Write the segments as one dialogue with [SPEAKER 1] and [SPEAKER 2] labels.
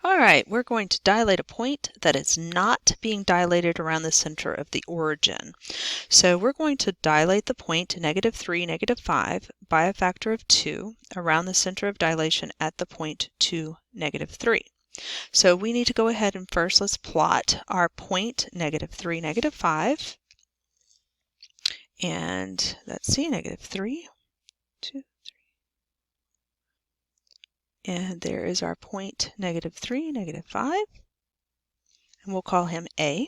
[SPEAKER 1] All right, we're going to dilate a point that is not being dilated around the center of the origin. So we're going to dilate the point to -3, -5 by a factor of 2 around the center of dilation at the point 2, -3. So we need to go ahead and first let's plot our point -3, -5. And let's see, -3, 2, 3. And there is our point -3, -5. And we'll call him A.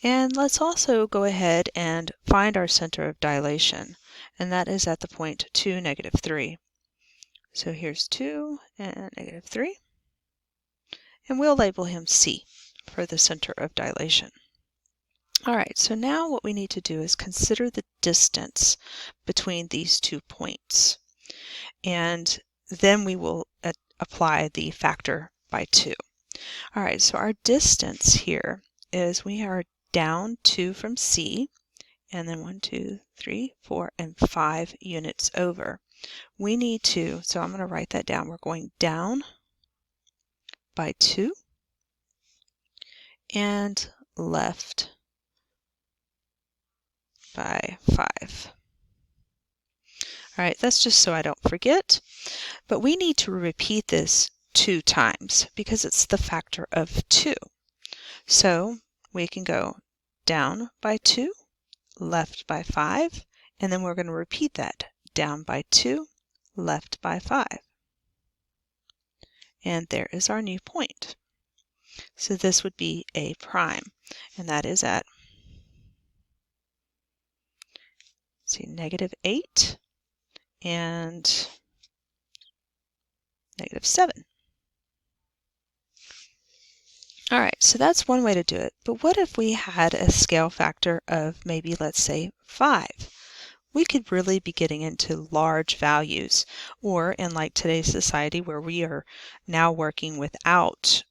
[SPEAKER 1] And let's also go ahead and find our center of dilation, and that is at the point 2, -3. So here's 2 and -3, and we'll label him C for the center of dilation. All right, so now what we need to do is consider the distance between these 2 points, and then we will apply the factor by 2. All right, so our distance here is we are down 2 from C, and then 1, 2, 3, 4, and 5 units over. We need to, so I'm going to write that down. We're going down by 2 and left by 5. All right, that's just so I don't forget. But we need to repeat this 2 times because it's the factor of 2. So we can go down by 2, left by 5, and then we're going to repeat that. Down by 2, left by 5. And there is our new point. So this would be A prime, and that is at, see, -8 and -7. All right, so that's one way to do it. But what if we had a scale factor of maybe, let's say, 5? We could really be getting into large values, or in like today's society where we are now working without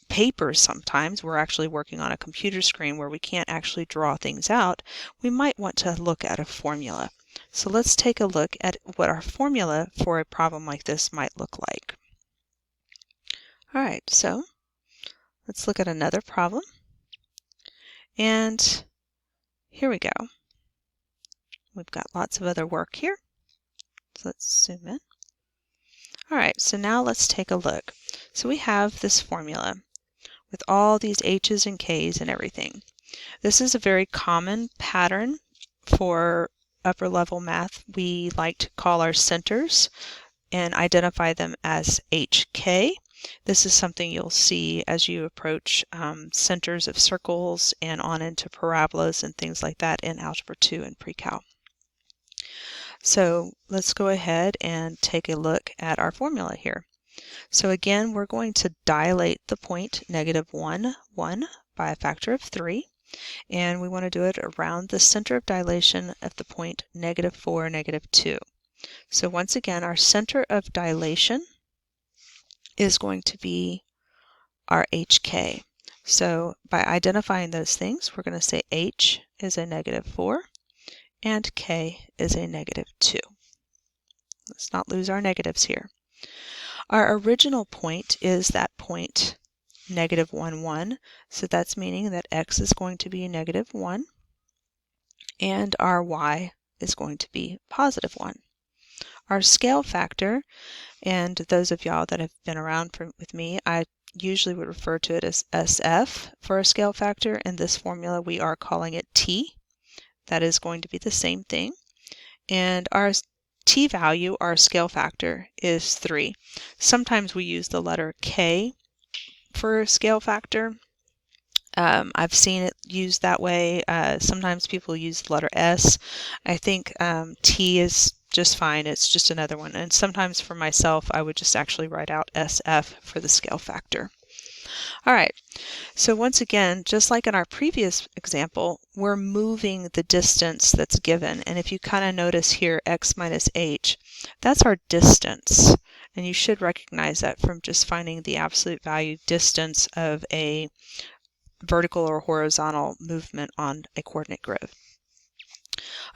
[SPEAKER 1] papers sometimes, we're actually working on a computer screen where we can't actually draw things out, we might want to look at a formula. So let's take a look at what our formula for a problem like this might look like. All right, so let's look at another problem. And here we go. We've got lots of other work here. So let's zoom in. All right, so now let's take a look. So we have this formula with all these H's and K's and everything. This is a very common pattern for upper level math. We like to call our centers and identify them as HK. This is something you'll see as you approach centers of circles and on into parabolas and things like that in Algebra 2 and Pre-Cal. So let's go ahead and take a look at our formula here. So again, we're going to dilate the point -1, 1 by a factor of 3, and we want to do it around the center of dilation at the point -4, -2. So once again, our center of dilation is going to be our HK. So by identifying those things, we're going to say H is a -4 and K is a -2. Let's not lose our negatives here. Our original point is that point -1, 1. So that's meaning that X is going to be -1 and our Y is going to be +1. Our scale factor, and those of y'all that have been around with me, I usually would refer to it as SF for a scale factor. In this formula, we are calling it T. That is going to be the same thing. And our T value, our scale factor, is 3. Sometimes we use the letter K for scale factor. I've seen it used that way. Sometimes people use the letter S. I think T is just fine. It's just another one. And sometimes for myself, I would just actually write out SF for the scale factor. All right, so once again, just like in our previous example, we're moving the distance that's given. And if you kind of notice here, X minus H, that's our distance. And you should recognize that from just finding the absolute value distance of a vertical or horizontal movement on a coordinate grid.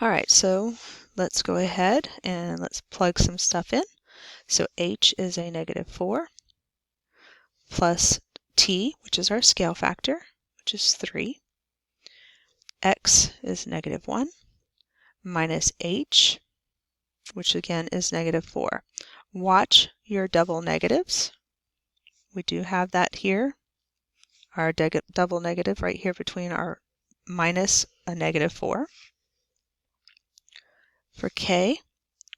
[SPEAKER 1] All right, so let's go ahead and let's plug some stuff in. So h is a negative 4, plus t, which is our scale factor, which is 3. X is negative 1, minus h, which again is negative 4. Watch your double negatives. We do have that here, our double negative right here between our minus a negative 4. For k,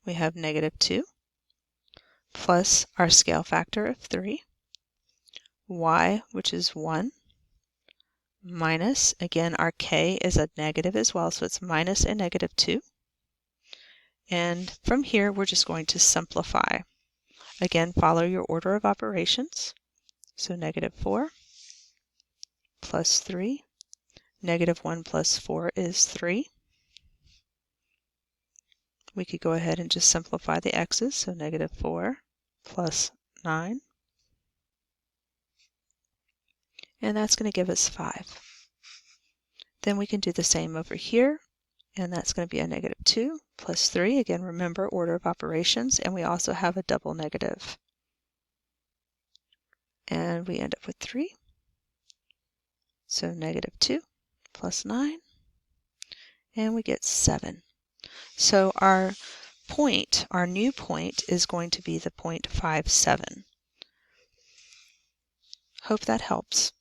[SPEAKER 1] we have negative 2, plus our scale factor of 3. Y, which is 1, minus, again, our k is a negative as well, so it's minus a negative 2. And from here, we're just going to simplify. Again, follow your order of operations. So negative 4 plus 3. Negative 1 plus 4 is 3. We could go ahead and just simplify the x's. So negative 4 plus 9. And that's going to give us 5. Then we can do the same over here. And that's going to be a negative 2 plus 3. Again, remember order of operations. And we also have a double negative. And we end up with 3. So negative 2 plus 9. And we get 7. So our point, our new point, is going to be the point 5, 7. Hope that helps.